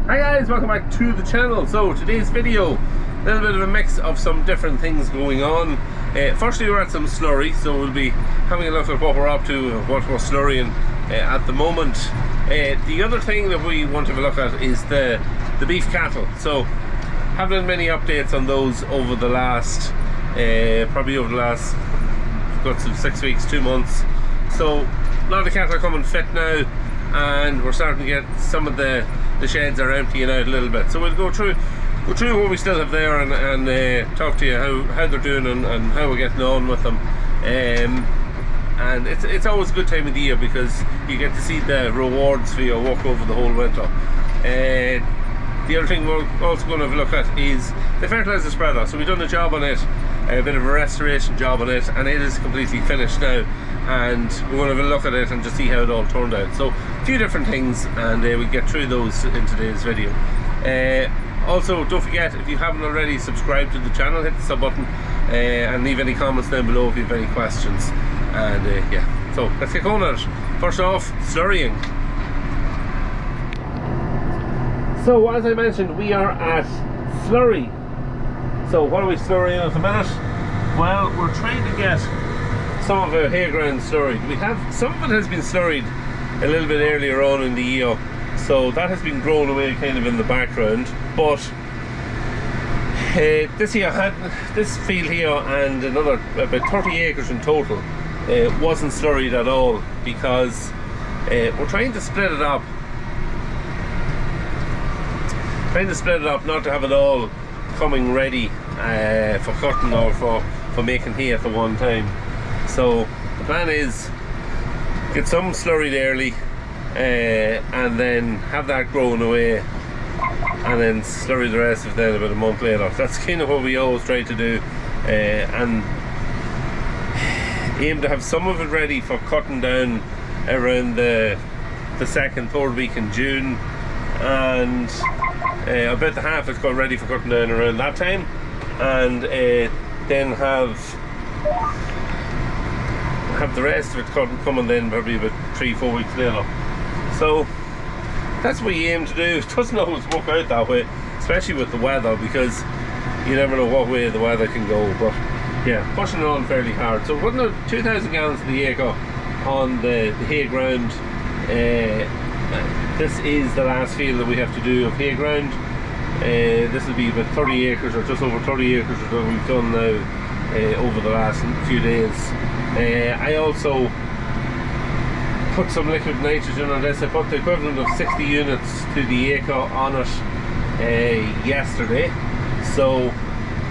Hi guys, welcome back to the channel. So today's video, a little bit of a mix of some different things going on. Firstly, we're at some slurry, so we'll be having a look at what we're up to, what we're slurrying at the moment. The other thing that we want to have a look at is the beef cattle. So haven't had many updates on those over the last got some 6 weeks, 2 months. So a lot of cattle are coming fit now, and we're starting to get some of the sheds are emptying out a little bit. So we'll go through what we still have there and talk to you how they're doing and how we're getting on with them. And it's always a good time of the year because you get to see the rewards for your work over the whole winter. The other thing we're also going to have a look at is the fertilizer spreader. So we've done a job on it, a bit of a restoration job on it, and it is completely finished now, and we're going to have a look at it and just see how it all turned out. So a few different things, and we'll get through those in today's video. Also, don't forget, if you haven't already, subscribe to the channel, hit the sub button, and leave any comments down below if you have any questions. And yeah, so let's get going on it. First off, slurrying. So as I mentioned, we are at Slurry. So what are we slurrying at the minute? Well, we're trying to get some of our hay ground slurried. We have some of it has been slurried a little bit earlier on in the year, so that has been grown away kind of in the background. But this field here and another about 30 acres in total wasn't slurried at all, because we're trying to split it up. Not to have it all coming ready for cutting or for making hay at the one time. So the plan is get some slurried early and then have that growing away, and then slurry the rest of it then about a month later. That's kind of what we always try to do, and aim to have some of it ready for cutting down around the second, third week in June, and about the half it's got ready for cutting down around that time, and then have the rest of it coming then probably about 3-4 weeks later. So that's what we aim to do. It doesn't always work out that way, especially with the weather, because you never know what way the weather can go. But yeah, pushing it on fairly hard. So we're putting 2,000 gallons of the acre on the hay ground. This is the last field that we have to do of hay ground. This will be about 30 acres or just over 30 acres that we've done now over the last few days. I also put some liquid nitrogen on this. I put the equivalent of 60 units to the acre on it yesterday. So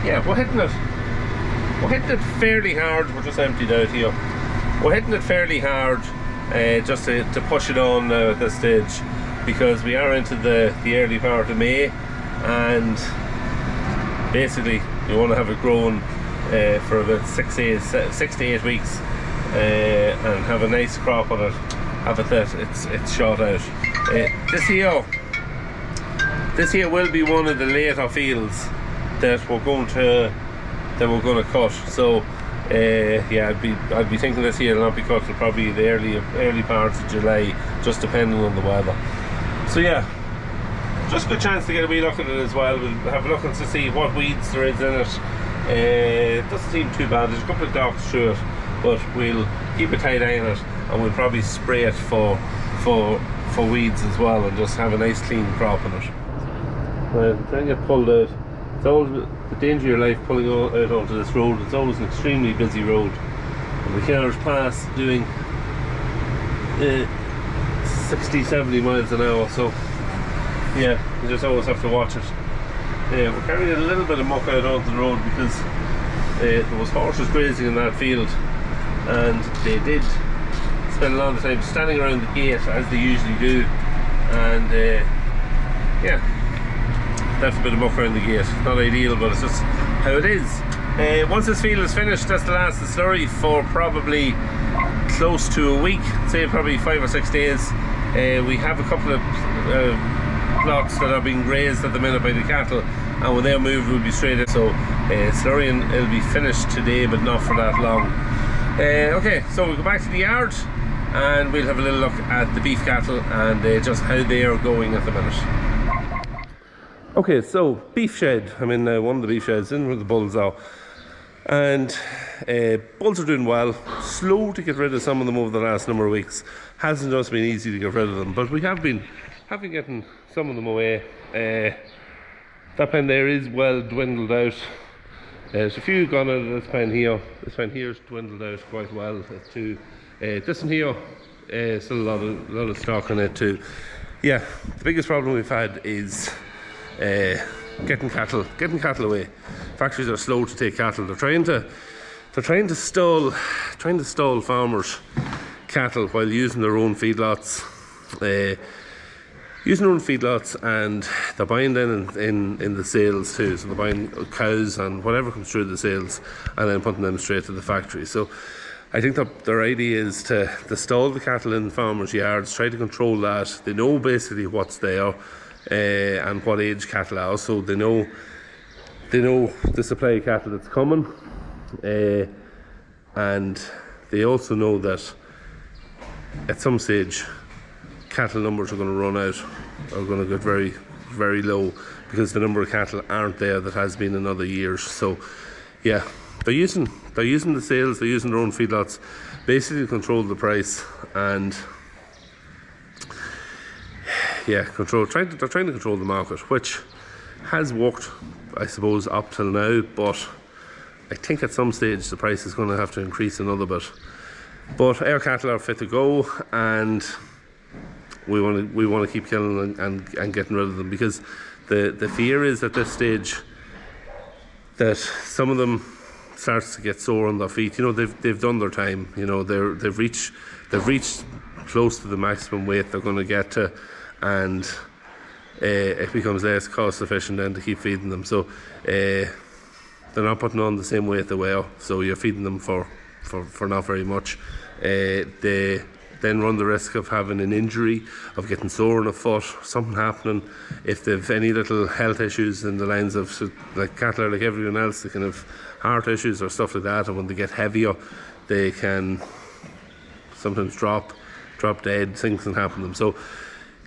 yeah, we're hitting it fairly hard. We're just emptied out here. We're hitting it fairly hard just to push it on now at this stage, because we are into the early part of May, and basically we want to have it growing for about 6 to 8 weeks, and have a nice crop on it, have it that it's shot out. This here will be one of the later fields that we're going to cut. So yeah, I'd be thinking this year will not be cut till probably the early parts of July, just depending on the weather. So yeah, just a good chance to get a wee look at it as well. We'll have a look and to see what weeds there is in it. It doesn't seem too bad. There's a couple of docks through it, but we'll keep a tight eye on it, and we'll probably spray it for weeds as well, and just have a nice clean crop in it. Well, trying to get pulled out. It's always the danger of your life pulling out onto this road. It's always an extremely busy road, and the cars pass doing 60-70 miles an hour. So yeah, you just always have to watch it. We're carrying a little bit of muck out onto the road because there was horses grazing in that field, and they did spend a lot of time standing around the gate as they usually do, and yeah, that's a bit of muck around the gate. Not ideal, but it's just how it is. Once this field is finished, that's the last of the slurry for probably close to a week, say probably 5 or 6 days. We have a couple of plots that are being grazed at the minute by the cattle, and when they're moved we'll be straight in. So slurrying, it'll be finished today, but not for that long. Okay, so we'll go back to the yard and we'll have a little look at the beef cattle and just how they are going at the minute. Okay, so beef shed. I'm in one of the beef sheds, in where the bulls are. And bulls are doing well. Slow to get rid of some of them over the last number of weeks. Hasn't just been easy to get rid of them, but we have been getting some of them away. That pen there is well dwindled out. There's a few gone out of this pen here. This pen here's dwindled out quite well. This one here, still a lot of stock in it too. Yeah, the biggest problem we've had is getting cattle away. Factories are slow to take cattle. They're trying to stall farmers' cattle while using their own feedlots. And they're buying then in the sales too. So they're buying cows and whatever comes through the sales and then putting them straight to the factory. So I think that their idea is to stall the cattle in farmers' yards, try to control that. They know basically what's there and what age cattle are, so they know the supply of cattle that's coming, and they also know that at some stage cattle numbers are going to run out, are going to get very, very low, because the number of cattle aren't there that has been in other years. So yeah, they're using the sales, they're using their own feedlots basically to control the price, and yeah, they're trying to control the market, which has worked, I suppose, up till now, but I think at some stage the price is going to have to increase another bit. But our cattle are fit to go, and we want to keep killing them and getting rid of them, because the fear is at this stage that some of them starts to get sore on their feet. You know, they've done their time. You know, they've reached close to the maximum weight they're going to get to, and it becomes less cost efficient then to keep feeding them. So they're not putting on the same weight they were, so you're feeding them for not very much. They then run the risk of having an injury, of getting sore in a foot, something happening. If they've any little health issues in the lines of, like cattle are like everyone else, they can have heart issues or stuff like that, and when they get heavier they can sometimes drop dead, things can happen to them. So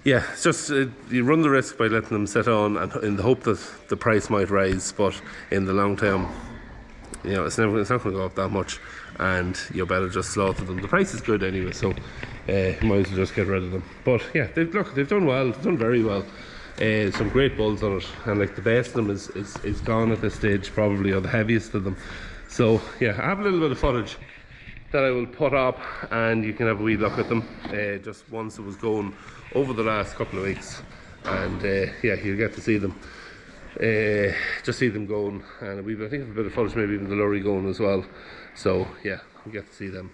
yeah, it's just you run the risk by letting them sit on, and in the hope that the price might rise, but in the long term, you know, it's not going to go up that much, and you're better just slaughter them. The price is good anyway, so you might as well just get rid of them. But yeah, they've done well, they've done very well. Some great bulls on it, and like the best of them is gone at this stage probably, or the heaviest of them. So yeah, I have a little bit of footage that I will put up, and you can have a wee look at them just once it was going over the last couple of weeks, and yeah, you'll get to see them. Just see them going, and I think a bit of footage, maybe even the lorry going as well. So yeah, you get to see them.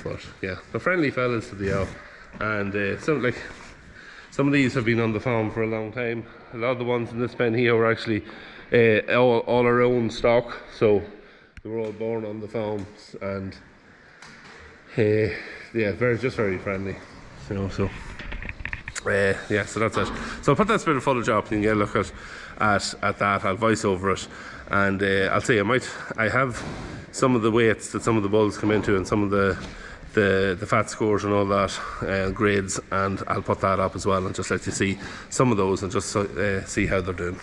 But yeah, they're friendly fellas to the are, and some of these have been on the farm for a long time. A lot of the ones in this pen here were actually all our own stock, so they were all born on the farms, and yeah, very friendly, you know. So yeah, so that's it. So I'll put that bit of footage up, and you can get a look at that. I'll voice over it, and I'll say I have some of the weights that some of the bulls come into, and some of the fat scores and all that, grades, and I'll put that up as well, and just let you see some of those, and just see how they're doing.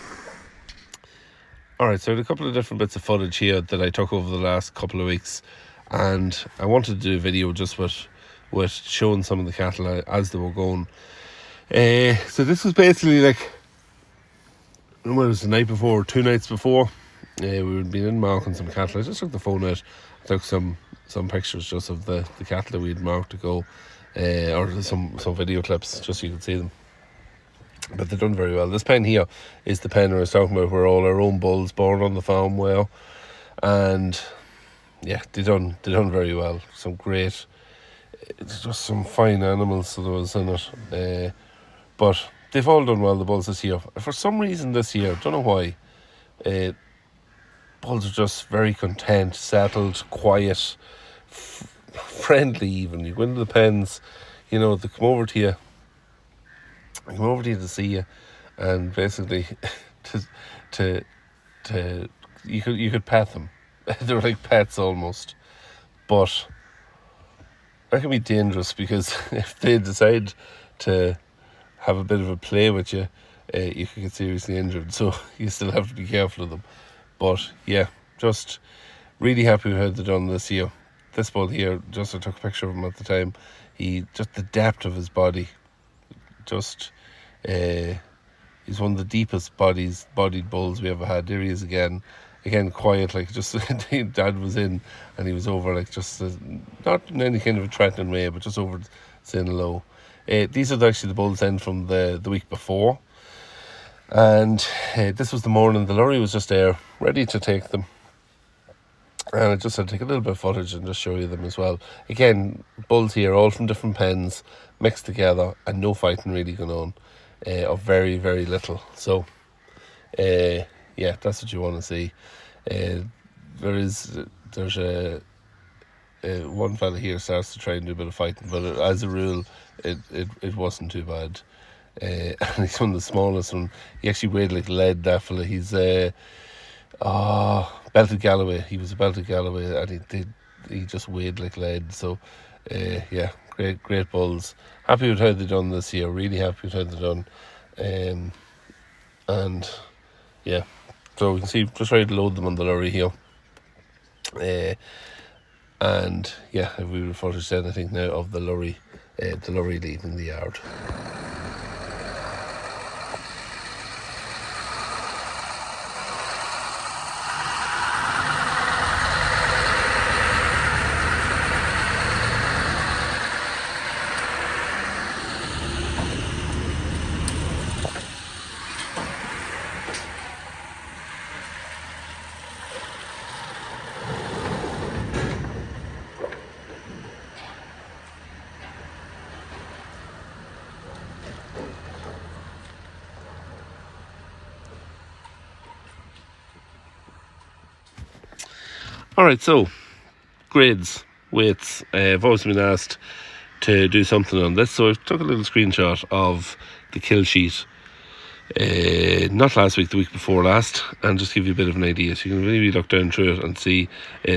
Alright, so I had a couple of different bits of footage here that I took over the last couple of weeks, and I wanted to do a video just with showing some of the cattle as they were going. So this was basically like, it was the night before, 2 nights before. We had been in marking some cattle. I just took the phone out, took some pictures just of the cattle that we had marked to go, or some video clips just so you could see them. But they've done very well. This pen here is the pen I was talking about, where all our own bulls born on the farm were, and yeah, they done very well. It's just some fine animals that was in it, but they've all done well, the bulls this year. For some reason this year, don't know why, bulls are just very content, settled, quiet, friendly even. You go into the pens, you know, they come over to you to see you, and basically you could pet them. They're like pets almost, but that can be dangerous, because if they decide to have a bit of a play with you, you could get seriously injured, so you still have to be careful of them. But yeah, just really happy with how they've done this year. This bull here, just I took a picture of him at the time. Just the depth of his body, just he's one of the deepest bodied bulls we ever had. There he is again quiet, like just Dad was in and he was over, like just not in any kind of a threatening way, but just over saying hello. These are actually the bulls then from the week before, and this was the morning the lorry was just there ready to take them, and I just had to take a little bit of footage and just show you them as well. Again, bulls here all from different pens mixed together, and no fighting really going on, or very, very little. So yeah, that's what you want to see. There's a one fella here starts to try and do a bit of fighting, but as a rule it wasn't too bad. And he's one of the smallest one. He actually weighed like lead, that fella. He's belted Galloway. He was a belted Galloway, and he just weighed like lead. So yeah, great bulls. Happy with how they've done this year. Really happy with how they've done. And yeah, so we can see just ready to load them on the lorry here. And yeah, if we refer to anything now of the lorry leaving the yard. Alright, so grids, weights. I've always been asked to do something on this, so I took a little screenshot of the kill sheet, not last week, the week before last, and just give you a bit of an idea. So you can really look down through it and see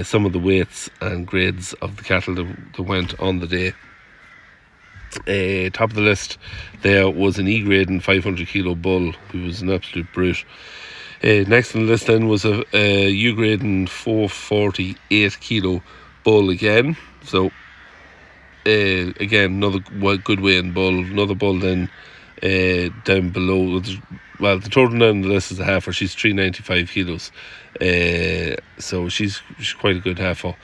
some of the weights and grades of the cattle that went on the day. Top of the list there was an E grade and 500 kilo bull, who was an absolute brute. Next on the list then was a U grade and 448 kilo bull again. So again, another good weighing bull. Another bull then down below. Well, the total down the list is a heifer. She's 395 kilos. So she's quite a good heifer.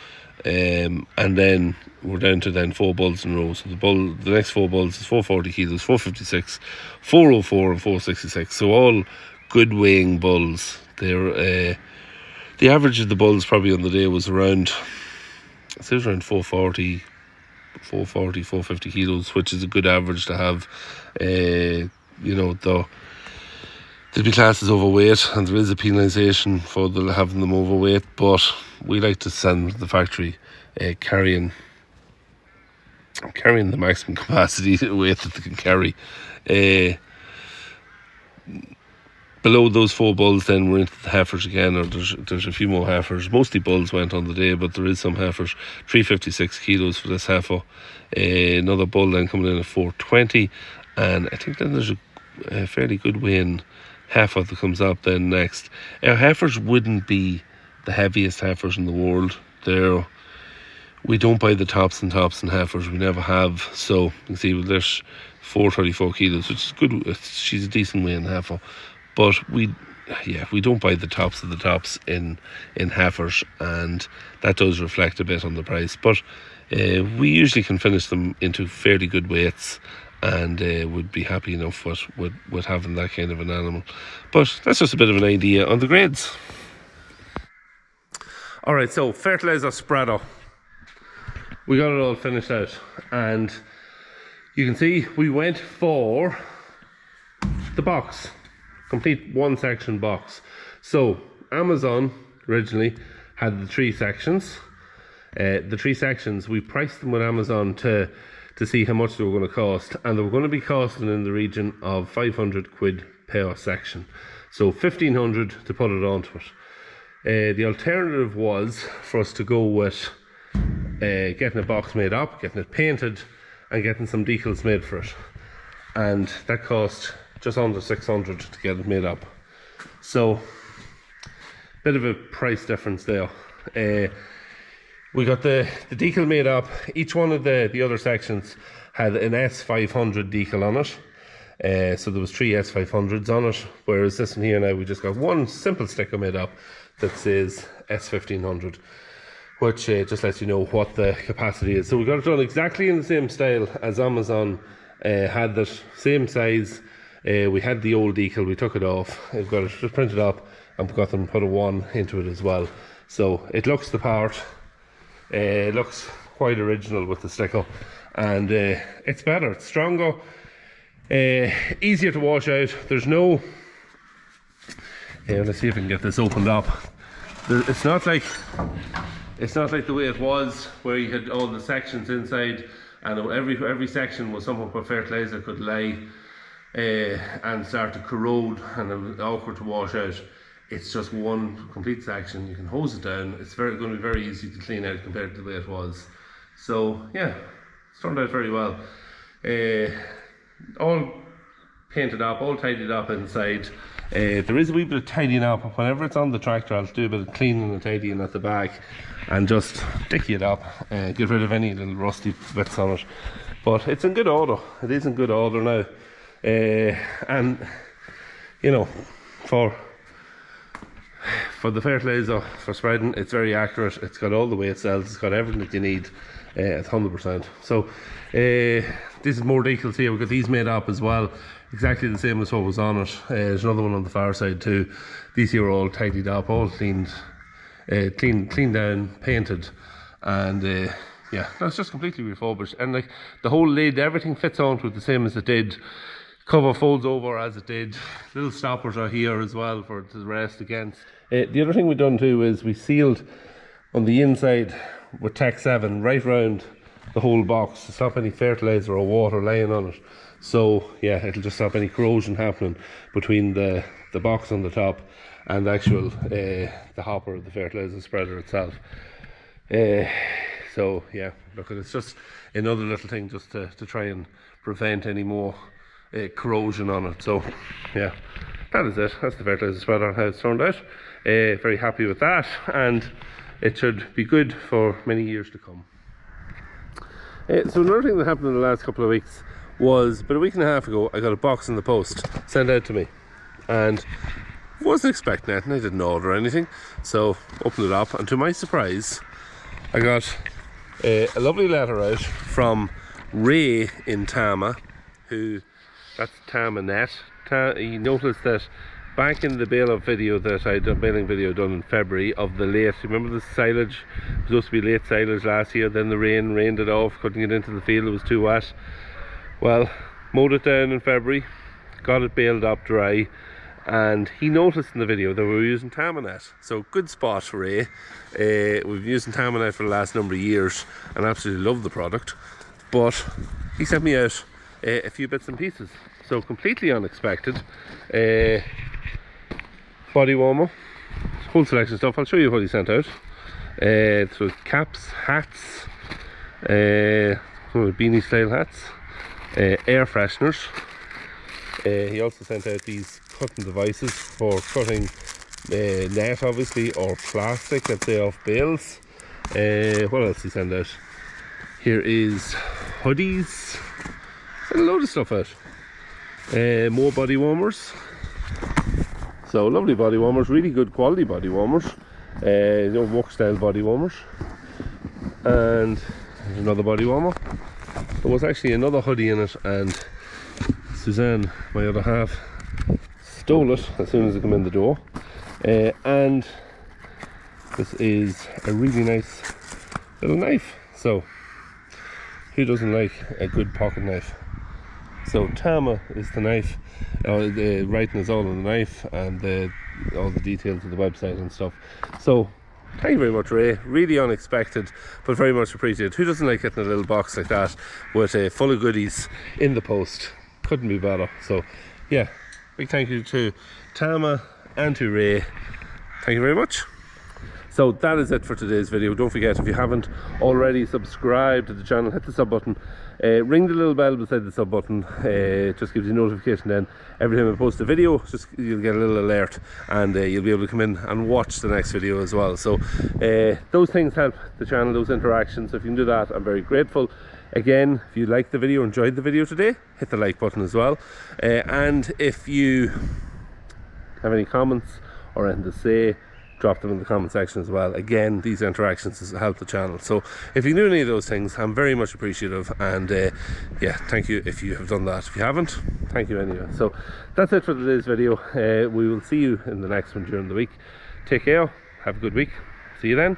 And then we're down to then 4 bulls in a row. So the next 4 bulls is 440 kilos, 456, 404 and 466. So all good weighing bulls. They're the average of the bulls probably on the day was around 440, 450 kilos, which is a good average to have. Though there'd be classes overweight, and there is a penalisation for having them overweight, but we like to send the factory carrying the maximum capacity weight that they can carry. Below those 4 bulls then we're into the heifers again, or there's a few more heifers. Mostly bulls went on the day, but there is some heifers. 356 kilos for this heifer. Another bull then coming in at 420, and I think then there's a fairly good weighing heifer that comes up then next. Our heifers wouldn't be the heaviest heifers in the world. We don't buy the tops and heifers, we never have. So you can see there's 434 kilos, which is good. She's a decent weighing heifer. But we don't buy the tops of the tops in heifers, and that does reflect a bit on the price. But we usually can finish them into fairly good weights, and would be happy enough with having that kind of an animal. But that's just a bit of an idea on the grades. Alright, so fertilizer spreader. We got it all finished out, and you can see we went for the box. Complete 1 section box. So Amazon originally had the 3 sections. The 3 sections, we priced them with Amazon to see how much they were going to cost, and they were going to be costing in the region of 500 quid per section. So 1500 to put it onto it. The alternative was for us to go with getting a box made up, getting it painted, and getting some decals made for it. And that cost just under 600 to get it made up. So bit of a price difference there. We got the decal made up. Each one of the other sections had an S500 decal on it. So there was 3 S500s on it, whereas this one here now, we just got one simple sticker made up that says S1500, which just lets you know what the capacity is. So we got it done exactly in the same style as Amazon had that, same size. We had the old decal, we took it off, we've got it just printed up, and we've got them put a 1 into it as well. So it looks the part, it looks quite original with the sticker, and it's better, it's stronger, easier to wash out. There's no, let's see if we can get this opened up. It's not like the way it was, where you had all the sections inside, and every section was somewhere where fertilizer could lie and start to corrode, and it was awkward to wash out. It's just one complete section. You can hose it down. It's going to be very easy to clean out compared to the way it was. So yeah, it's turned out very well. All painted up, all tidied up inside. There is a wee bit of tidying up. Whenever it's on the tractor, I'll do a bit of cleaning and tidying at the back and just dicky it up and get rid of any little rusty bits on it. But it's in good order. It is in good order now. And you know, for the fertilizer, for spreading, it's very accurate. It's got all the weight cells, it's got everything that you need. It's 100%. So this is more decals here. We've got these made up as well, exactly the same as what was on it. There's another one on the far side too. These here are all tidied up, all cleaned, cleaned down, painted, and yeah, that's just completely refurbished. And like the whole lid, everything fits onto it the same as it did. Cover folds over as it did. Little stoppers are here as well for it to rest against. The other thing we've done too is we sealed on the inside with Tech 7 right round the whole box to stop any fertilizer or water laying on it. So yeah, it'll just stop any corrosion happening between the box on the top and the actual the hopper of the fertilizer spreader itself. So yeah, look, it's just another little thing just to try and prevent any more corrosion on it. So yeah, that is it. That's the fertilizer spreader and how it's turned out. Very happy with that, and it should be good for many years to come. So another thing that happened in the last couple of weeks was about a week and a half ago, I got a box in the post sent out to me, and wasn't expecting it, and I didn't order anything. So opened it up, and to my surprise, I got a lovely letter out from Ray in Tama, who, that's Tama Net. He noticed that back in the baling video that I done, done in February of the late, remember the silage, it was supposed to be late silage last year, then the rained it off, couldn't get into the field, it was too wet. Well, mowed it down in February, got it baled up dry, and he noticed in the video that we were using Tamanet. So good spot, Ray. We've been using Tamanet for the last number of years and absolutely love the product, but he sent me out a few bits and pieces. So completely unexpected. Body warmer, whole selection of stuff. I'll show you what he sent out. So caps, hats, beanie style hats, air fresheners. He also sent out these cutting devices for cutting net, obviously, or plastic, let's say, off bales. What else he sent out? Here is hoodies. Sent a load of stuff out. More body warmers. So lovely body warmers, really good quality body warmers. You know, work style body warmers. And there's another body warmer. There was actually another hoodie in it, and Suzanne, my other half, stole it as soon as I come in the door. And this is a really nice little knife. So who doesn't like a good pocket knife? So Tama is the knife. The writing is all on the knife, and all the details of the website and stuff. So thank you very much, Ray. Really unexpected, but very much appreciated. Who doesn't like getting a little box like that with full of goodies in the post? Couldn't be better. So yeah, big thank you to Tama and to Ray. Thank you very much. So that is it for today's video. Don't forget, if you haven't already subscribed to the channel, hit the sub button ring the little bell beside the sub button. It just gives you notification then every time I post a video. Just you'll get a little alert, and you'll be able to come in and watch the next video as well. So those things help the channel, those interactions. So if you can do that, I'm very grateful. Again, if you liked the video, enjoyed the video today, hit the like button as well. And if you have any comments or anything to say, drop them in the comment section as well. Again, these interactions help the channel. So if you can do any of those things, I'm very much appreciative. And yeah, thank you if you have done that. If you haven't, thank you anyway. So that's it for today's video. We will see you in the next one during the week. Take care. Have a good week. See you then.